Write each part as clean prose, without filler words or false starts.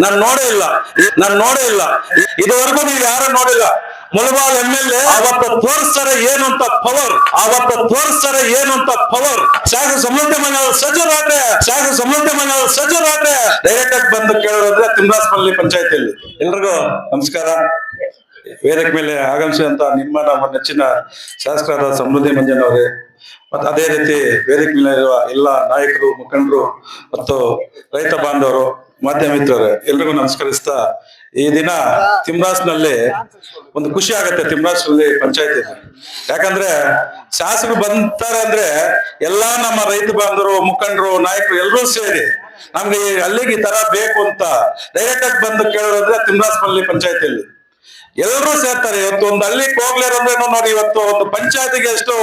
ನಾನು ನೋಡೇ ಇಲ್ಲ ಇದುವರೆಗೂ ನೀವು ಯಾರು ನೋಡಿಲ್ಲ. ಮುಳಬಾಲ್ MLA ಅವತ್ತು ತೋರಿಸ್ತಾರೆ ಏನು ಅಂತ ಪವರ್ ಶಾಸಕ ಸಮೃದ್ಧಿ ಮಂಡಲ ಸಜ್ಜರಾದ್ರೆ ಡೈರೆಕ್ಟ್ ಆಗಿ ಬಂದು ಕೇಳೋದ್ರೆ ತಿಮ್ರಾಸ್ಪಲ್ಲಿ ಪಂಚಾಯತಿಯಲ್ಲಿ. ಎಲ್ರಿಗೂ ನಮಸ್ಕಾರ. ವೇದಿಕೆ ಮೇಲೆ ಆಗಮಿಸಿದಂತ ನಿಮ್ಮ ನಮ್ಮ ನೆಚ್ಚಿನ ಶಾಸಕರಾದ ಸಮೃದ್ಧಿ ಮಂಜನ್ ಅವರೇ, ಮತ್ತು ಅದೇ ರೀತಿ ವೇದಿಕೆ ಮೇಲೆ ಇರುವ ಎಲ್ಲ ನಾಯಕರು, ಮುಖಂಡರು ಮತ್ತು ರೈತ ಬಾಂಧವರು, ಮಾಧ್ಯಮ ಮಿತ್ರರೇ, ಎಲ್ರಿಗೂ ನಮಸ್ಕರಿಸ್ತಾ, ಈ ದಿನ ತಿಮ್ರಾಸ್ನಲ್ಲಿ ಒಂದು ಖುಷಿ ಆಗತ್ತೆ. ತಿಮ್ರಾಸ್ನಲ್ಲಿ ಪಂಚಾಯತಿ ಯಾಕಂದ್ರೆ ಶಾಸಕರು ಬಂತಾರೆ ಅಂದ್ರೆ ಎಲ್ಲಾ ನಮ್ಮ ರೈತ ಬಾಂಧವರು, ಮುಖಂಡರು, ನಾಯಕರು ಎಲ್ಲರೂ ಸೇರಿ ನಮ್ಗೆ ಅಲ್ಲಿಗೆ ಈ ತರ ಬೇಕು ಅಂತ ಡೈರೆಕ್ಟ್ ಆಗಿ ಬಂದು ಕೇಳೋದ್ರೆ ತಿಮ್ರಾಸ್ನಲ್ಲಿ ಪಂಚಾಯತಿಯಲ್ಲಿ ಎಲ್ಲರೂ ಸೇರ್ತಾರೆ. ಇವತ್ತು ಒಂದು ಹಳ್ಳಿಗೆ ಹೋಗ್ಲಿರಂದ್ರೆ ನೋಡಿ, ಇವತ್ತು ಒಂದು ಪಂಚಾಯತಿಗೆ ಎಷ್ಟು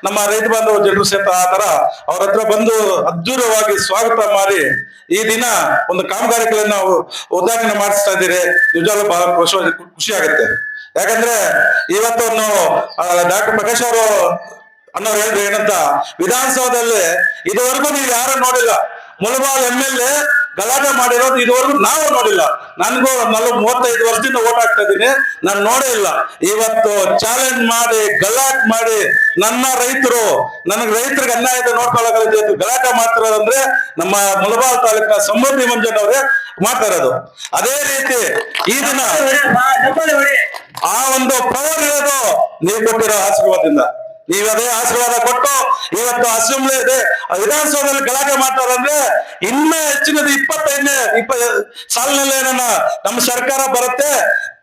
ನಮ್ಮ ರೈತ ಬಾಂಧವ ಜನರು ಸೇರ್ತಾರೆ. ಆ ತರ ಅವ್ರ ಹತ್ರ ಬಂದು ಅದ್ದೂರವಾಗಿ ಸ್ವಾಗತ ಮಾಡಿ ಈ ದಿನ ಒಂದು ಕಾಮಗಾರಿಗಳನ್ನ ಉದ್ಘಾಟನೆ ಮಾಡಿಸ್ತಾ ಇದ್ದೀರಿ. ನಿಜವಾಗ್ಲೂ ಬಹಳ ಖುಷಿ ಆಗುತ್ತೆ. ಯಾಕಂದ್ರೆ ಇವತ್ತು ಡಾಕ್ಟರ್ ಪ್ರಕಾಶ್ ಅವರು ಅನ್ನೋರು ಹೇಳಿದ್ರು ಏನಂತ, ವಿಧಾನಸೌಧದಲ್ಲಿ ಇದುವರೆಗೂ ನೀವು ಯಾರು ನೋಡಿಲ್ಲ. ಮುಳಬಾಲ್ MLA ಗಲಾಟೆ ಮಾಡಿರೋದು ಇದುವರೆಗೂ ನಾವು ನೋಡಿಲ್ಲ. ನನ್ಗೂ 35 ವರ್ಷದಿಂದ ಓಟ್ ಹಾಕ್ತಾ ಇದ್ದೀನಿ, ನಾನು ನೋಡೇ ಇಲ್ಲ. ಇವತ್ತು ಚಾಲೆಂಜ್ ಮಾಡಿ ಗಲಾಟೆ ಮಾಡಿ ನನಗೆ ರೈತರಿಗೆ ಅನ್ಯಾಯದ ನೋಡ್ಕೊಳ್ಳೋಕೆ ಗಲಾಟೆ ಮಾಡ್ತಿರೋದಂದ್ರೆ ನಮ್ಮ ಮುಳಬಾಲ್ ತಾಲೂಕಿನ ಸಮೃದ್ಧಿ ಮಂಜನ್ ಅವರೇ ಮಾಡ್ತಾ ಇರೋದು. ಅದೇ ರೀತಿ ಈ ದಿನ ಆ ಒಂದು ಪವರ್ ಇರೋದು ನೀವು ಕೊಟ್ಟಿರೋ ಆಶೀರ್ವಾದದಿಂದ. ನೀವು ಅದೇ ಆಶೀರ್ವಾದ ಕೊಟ್ಟು ಇವತ್ತು ಅಸೆಂಬ್ಲಿ ಇದೆ, ವಿಧಾನಸೌಧದಲ್ಲಿ ಗಲಾಟೆ ಮಾಡ್ತಾರಂದ್ರೆ ಇನ್ನ ಹೆಚ್ಚಿನದು 25ನೇ ಸಾಲಿನಲ್ಲಿ ನಮ್ಮ ಸರ್ಕಾರ ಬರುತ್ತೆ,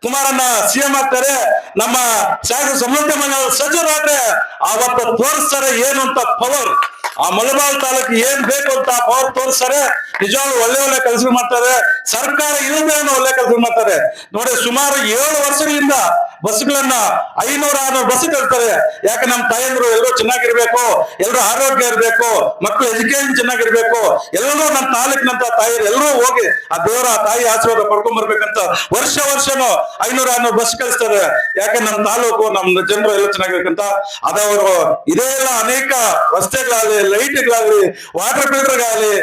ಕುಮಾರಣ್ಣ CM ಆಗ್ತಾರೆ, ನಮ್ಮ ಶಾಸಕ ಸಮೃದ್ಧಿ ಮಂಡಲ ಸಚಿವರಾದ್ರೆ ಅವತ್ತು ತೋರಿಸ್ತಾರೆ ಏನು ಅಂತ ಪವರ್. ಆ ಮುಳಬಾಲ್ ತಾಲೂಕು ಏನ್ ಬೇಕು ಅಂತ ಪವರ್ ತೋರಿಸ್ತಾರೆ. ನಿಜವಾಗ್ಲೂ ಒಳ್ಳೆ ಕೆಲಸ ಮಾಡ್ತಾರೆ. ಸರ್ಕಾರ ಇಲ್ಲದೆ ಒಳ್ಳೆ ಕೆಲಸ ಮಾಡ್ತಾರೆ ನೋಡಿ. ಸುಮಾರು 7 ವರ್ಷಗಳಿಂದ ಬಸ್ಗಳನ್ನ 500-600 ಬಸ್ ಕಳ್ತಾರೆ. ಯಾಕೆ ನಮ್ಮ ತಾಯಂದ್ರು ಎಲ್ಲರೂ ಚೆನ್ನಾಗಿರ್ಬೇಕು, ಎಲ್ಲರೂ ಆರೋಗ್ಯ ಇರ್ಬೇಕು, ಮಕ್ಕಳು ಎಜುಕೇಶನ್ ಚೆನ್ನಾಗಿರ್ಬೇಕು, ಎಲ್ಲರೂ ನಮ್ಮ ತಾಲೂಕಿನಂತ ತಾಯಿಯರು ಎಲ್ಲರೂ ಹೋಗಿ ಆ ದೇವರ ತಾಯಿ ಆಶೀರ್ವಾದ ಪಡ್ಕೊಂಡ್ ಬರ್ಬೇಕಂತ ವರ್ಷನೂ 500-600 ಬಸ್ ಕಳಿಸ್ತಾರೆ. ಯಾಕೆ ನಮ್ಮ ತಾಲೂಕು, ನಮ್ಮ ಜನರು ಎಲ್ಲ ಚೆನ್ನಾಗಿರ್ಬೇಕಂತ. ಅದವರು ಇದೇ ಎಲ್ಲ ಅನೇಕ ರಸ್ತೆಗಳಾಗ್ಲಿ, ಲೈಟ್ಗಳಾಗ್ಲಿ, ವಾಟರ್ ಫಿಲ್ಟರ್ಗಾಗ್ಲಿ,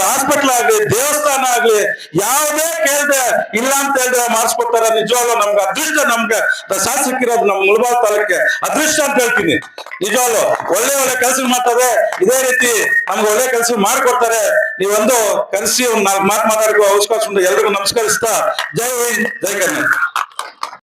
ಹಾಸ್ಪಿಟಲ್ ಆಗ್ಲಿ, ದೇವಸ್ಥಾನ ಆಗ್ಲಿ, ಯಾವುದೇ ಕೇಳ್ದೆ ಇಲ್ಲ ಅಂತ ಹೇಳಿದ್ರೆ ಮಾಡಿಸ್ಕೊಡ್ತಾರೆ. ನಿಜವಾಗ್ಲೂ ನಮ್ಗೆ ಅದೃಷ್ಟ, ನಮ್ಗೆ ಶಾಸಕಿರೋದು ನಮ್ಮ ಮುಳಬಾಲ್ ತಾಲೂಕಿಗೆ ಅದೃಷ್ಟ ಅಂತ ಹೇಳ್ತೀನಿ. ನಿಜವಾಗ್ಲು ಒಳ್ಳೆ ಕೆಲಸ ಮಾಡ್ತಾರೆ. ಇದೇ ರೀತಿ ನಮ್ಗೆ ಒಳ್ಳೆ ಕೆಲಸ ಮಾಡ್ಕೊಡ್ತಾರೆ. ನೀವೊಂದು ಕರೆಸಿ ಒಂದು 4 ಮಾತು ಮಾತಾಡೋ ಅವಕಾಶ ಉಂಟು. ಎಲ್ರಿಗೂ ನಮಸ್ಕರಿಸ್ತಾ ಜೈ ಹಿಂದ್, ಜೈ ಕರ್ನಾಟಕ.